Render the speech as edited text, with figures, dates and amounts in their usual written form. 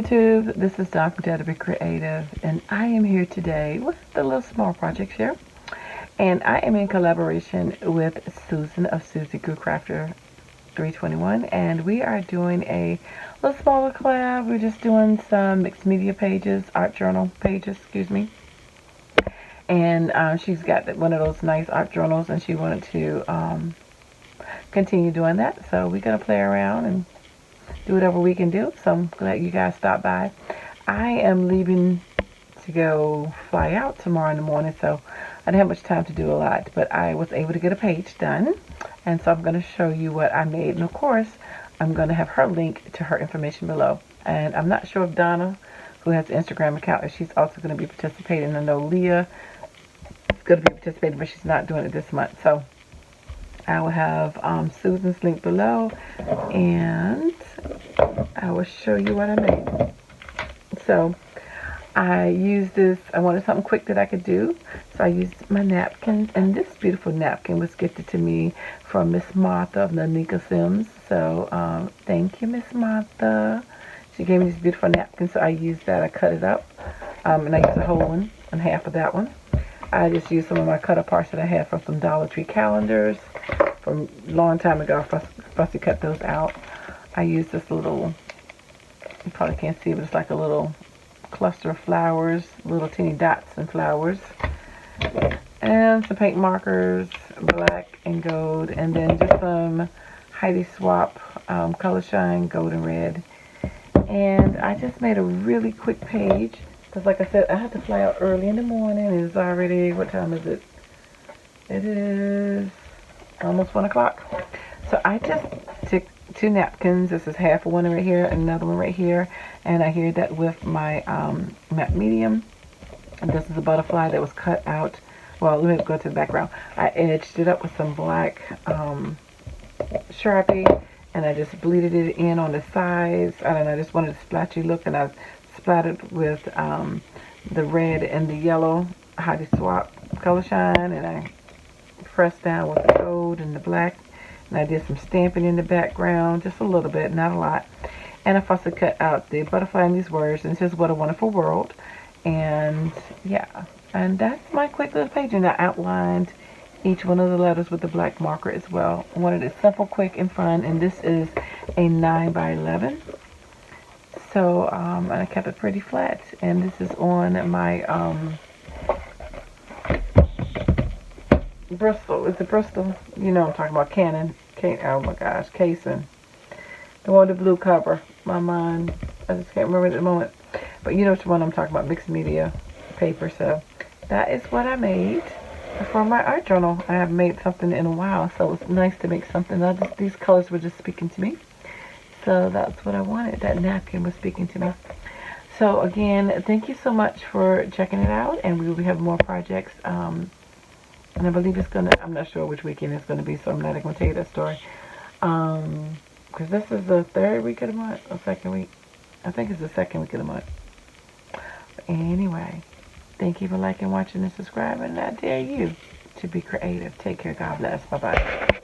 YouTube, this is Dawn from DaretoBeCreative, and I am here today with the little small project here. And I am in collaboration with Susan of Susie Grew Crafter 321, and we are doing a little smaller collab. We're just doing some mixed media pages, art journal pages, excuse me. And she's got one of those nice art journals, and she wanted to continue doing that. So we're going to play around and do whatever we can do. So I'm glad you guys stopped by. I am leaving to go fly out tomorrow in the morning, so I didn't have much time to do a lot, but I was able to get a page done, and so I'm going to show you what I made. And of course, I'm going to have her link to her information below. And I'm not sure if Donna, who has an Instagram account, if she's also going to be participating. I know Leah is going to be participating, but she's not doing it this month. So I will have Susan's link below, and I will show you what I made. So I used this, I wanted something quick that I could do, so I used my napkins, and this beautiful napkin was gifted to me from Miss Martha of Nanika Sims. So thank you, Miss Martha. She gave me this beautiful napkin, so I used that. I cut it up, and I used a whole one and half of that one. I just used some of my cut parts that I had from some Dollar Tree calendars from a long time ago. I fussy cut those out. I used this little, you probably can't see, but it's like a little cluster of flowers, little teeny dots and flowers, and some paint markers, black and gold, and then just some Heidi Swap Color Shine Gold and Red. And I just made a really quick page because, like I said, I had to fly out early in the morning. It's already, what time is it? It is almost 1 o'clock. So I just took 2 napkins. This is half of one right here and another one right here, and I hear that with my matte medium. And this is a butterfly that was cut out. Well, let me go to the background. I edged it up with some black Sharpie, and I just bleeded it in on the sides. I don't know, I just wanted a splashy look, and I splattered with the red and the yellow Heidi Swap Color Shine, and I pressed down with the gold and the black. And I did some stamping in the background, just a little bit, not a lot. And I fussy cut out the butterfly and these words, and it says, "What a Wonderful World." And yeah, and that's my quick little page. And I outlined each one of the letters with the black marker as well. I wanted it simple, quick, and fun. And this is a 9 by 11. So, and I kept it pretty flat. And this is on my Bristol. It's a Bristol, you know I'm talking about, Canon. Oh my gosh, casing. The one with the blue cover. My mind, I just can't remember it at the moment. But you know which one I'm talking about, mixed media paper. So that is what I made for my art journal. I haven't made something in a while, so it's nice to make something. These colors were just speaking to me. So that's what I wanted. That napkin was speaking to me. So again, thank you so much for checking it out, and we will be having more projects. And I believe it's going to, I'm not sure which weekend it's going to be, so I'm not going to tell you that story. Because this is the 3rd week of the month, or 2nd week. I think it's the 2nd week of the month. But anyway, thank you for liking, watching, and subscribing. And I dare you to be creative. Take care. God bless. Bye-bye.